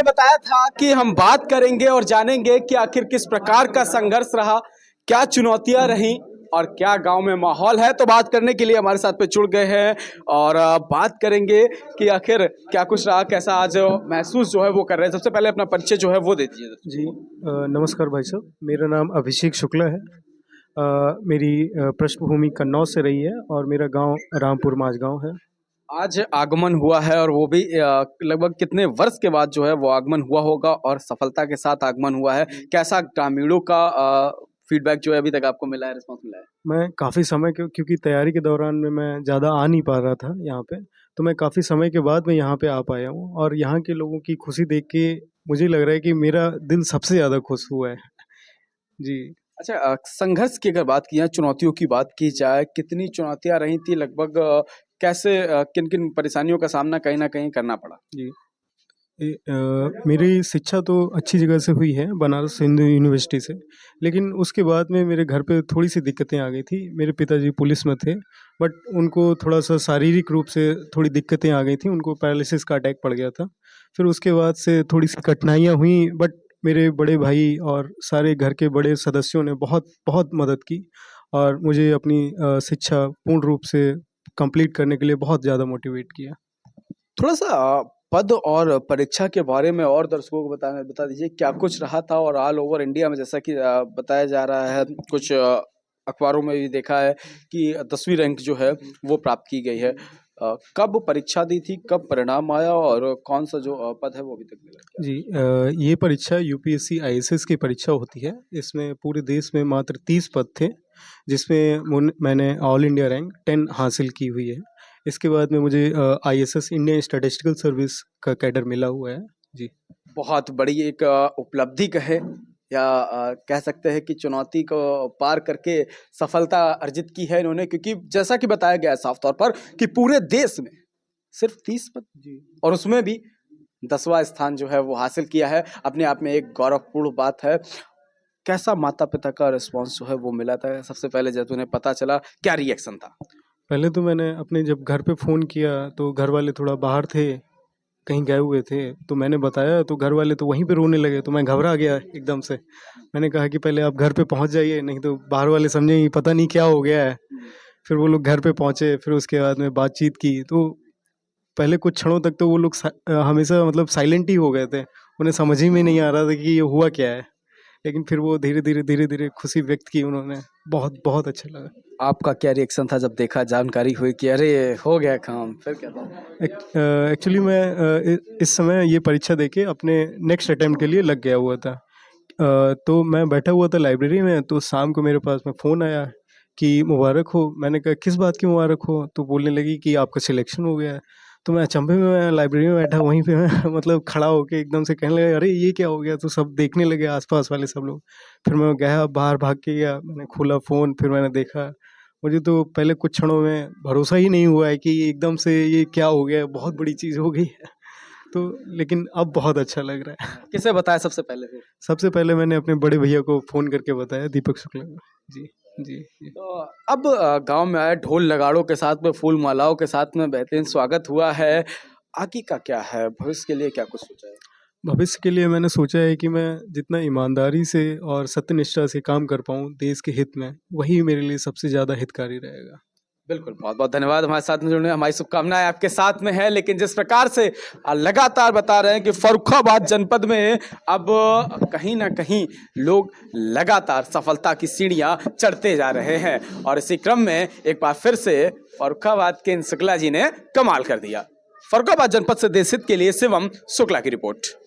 बताया था कि हम बात करेंगे और जानेंगे कि आखिर किस प्रकार का संघर्ष रहा, क्या चुनौतियां रहीं और क्या गांव में माहौल है। तो बात करने के लिए हमारे साथ पे जुड़ गए हैं और बात करेंगे कि आखिर क्या कुछ रहा, कैसा आज महसूस जो है वो कर रहे हैं। सबसे पहले अपना परिचय जो है वो दे दीजिए। जी नमस्कार भाई साहब, मेरा नाम अभिषेक शुक्ला है। मेरी पृष्ठभूमि कन्नौज से रही है और मेरा गांव रामपुर माझगांव है। आज आगमन हुआ है और वो भी लगभग कितने वर्ष के बाद जो है वो आगमन हुआ होगा और सफलता के साथ आगमन हुआ है। कैसा ग्रामीणों का फीडबैक जो है अभी तक आपको मिला है, रिस्पॉन्स मिला है? मैं काफ़ी समय क्योंकि तैयारी के दौरान में मैं ज़्यादा आ नहीं पा रहा था यहाँ पे, तो मैं काफ़ी समय के बाद मैं यहाँ पे आ पाया हूँ और यहाँ के लोगों की खुशी देख के मुझे लग रहा है कि मेरा दिल सबसे ज़्यादा खुश हुआ है। जी। अच्छा, संघर्ष की अगर बात की जाए, चुनौतियों की बात की जाए, कितनी चुनौतियां रही थी लगभग? कैसे किन किन परेशानियों का सामना कहीं ना कहीं करना पड़ा? जी। मेरी शिक्षा तो अच्छी जगह से हुई है, बनारस हिंदू यूनिवर्सिटी से। लेकिन उसके बाद में मेरे घर पे थोड़ी सी दिक्कतें आ गई थी। मेरे पिताजी पुलिस में थे, बट उनको थोड़ा सा शारीरिक रूप से थोड़ी दिक्कतें आ गई थी, उनको पैरालिसिस का अटैक पड़ गया था। फिर उसके बाद से थोड़ी सी कठिनाइयाँ हुई, बट मेरे बड़े भाई और सारे घर के बड़े सदस्यों ने बहुत बहुत मदद की और मुझे अपनी शिक्षा पूर्ण रूप से कंप्लीट करने के लिए बहुत ज़्यादा मोटिवेट किया। थोड़ा सा पद और परीक्षा के बारे में और दर्शकों को बता दीजिए क्या कुछ रहा था। और ऑल ओवर इंडिया में जैसा कि बताया जा रहा है, कुछ अखबारों में भी देखा है कि 10वीं रैंक जो है वो प्राप्त की गई है। कब परीक्षा दी थी, कब परिणाम आया और कौन सा जो पद है वो अभी तक मिला क्या? जी, ये परीक्षा यूपीएससी आईएएस की परीक्षा होती है। इसमें पूरे देश में मात्र 30 पद थे, जिसमें मैंने ऑल इंडिया रैंक 10 हासिल की हुई है। इसके बाद में मुझे आईएसएस इंडियन स्टैटिस्टिकल सर्विस का कैडर मिला हुआ है। जी। बहुत बड़ी एक उपलब्धि कहे या कह सकते हैं कि चुनौती को पार करके सफलता अर्जित की है इन्होंने, क्योंकि जैसा कि बताया गया है साफ तौर पर कि पूरे देश में सिर्फ 30 पद जी। और उसमें भी 10वां स्थान जो है वो हासिल किया है। अपने आप में एक गौरवपूर्ण बात है। कैसा माता पिता का रिस्पांस जो है वो मिला था? सबसे पहले जब उन्हें पता चला, क्या रिएक्शन था? पहले तो मैंने अपने जब घर पे फ़ोन किया तो घर वाले थोड़ा बाहर थे, कहीं गए हुए थे, तो मैंने बताया तो घर वाले तो वहीं पे रोने लगे, तो मैं घबरा गया एकदम से। मैंने कहा कि पहले आप घर पे पहुंच जाइए, नहीं तो बाहर वाले समझेंगे पता नहीं क्या हो गया है। फिर वो लोग घर पे पहुंचे, फिर उसके बाद में बातचीत की, तो पहले कुछ क्षणों तक तो वो लोग हमेशा मतलब साइलेंट ही हो गए थे। उन्हें समझ ही में नहीं आ रहा था कि ये हुआ क्या है। लेकिन फिर वो धीरे धीरे खुशी व्यक्त की उन्होंने। बहुत बहुत अच्छा लगा। आपका क्या रिएक्शन था जब देखा, जानकारी हुई कि अरे हो गया काम? फिर क्या था? एक्चुअली मैं इस समय ये परीक्षा देके अपने नेक्स्ट अटेम्प्ट के लिए लग गया हुआ था। तो मैं बैठा हुआ था लाइब्रेरी में, तो शाम को मेरे पास में फ़ोन आया कि मुबारक हो। मैंने कहा किस बात की मुबारक हो? तो बोलने लगी कि आपका सिलेक्शन हो गया है। तो मैं अचंभे में, मैं लाइब्रेरी में बैठा वहीं पे मैं मतलब खड़ा होके एकदम से कहने लगा अरे ये क्या हो गया? तो सब देखने लगे आसपास वाले सब लोग। फिर मैं गया बाहर, भाग के गया, मैंने खोला फ़ोन, फिर मैंने देखा। मुझे तो पहले कुछ क्षणों में भरोसा ही नहीं हुआ है कि एकदम से ये क्या हो गया है, बहुत बड़ी चीज़ हो गई है। तो लेकिन अब बहुत अच्छा लग रहा है। किसे बताया सबसे पहले फिर? सबसे पहले मैंने अपने बड़े भैया को फ़ोन करके बताया, दीपक शुक्ला को। जी, जी, जी। तो अब गांव में आए, ढोल नगाड़ों के साथ में, फूल मालाओं के साथ में बेहतरीन स्वागत हुआ है। आगे का क्या है, भविष्य के लिए क्या कुछ सोचा है? भविष्य के लिए मैंने सोचा है कि मैं जितना ईमानदारी से और सत्यनिष्ठा से काम कर पाऊँ देश के हित में, वही मेरे लिए सबसे ज़्यादा हितकारी रहेगा। बिल्कुल, बहुत बहुत धन्यवाद हमारे साथ में जुड़ने। हमारी शुभकामनाएं आपके साथ में है। लेकिन जिस प्रकार से लगातार बता रहे हैं कि फर्रुखाबाद जनपद में अब कहीं ना कहीं लोग लगातार सफलता की सीढ़ियां चढ़ते जा रहे हैं और इसी क्रम में एक बार फिर से फर्रुखाबाद के इन शुक्ला जी ने कमाल कर दिया। फर्रुखाबाद जनपद से देश हित के लिए शिवम शुक्ला की रिपोर्ट।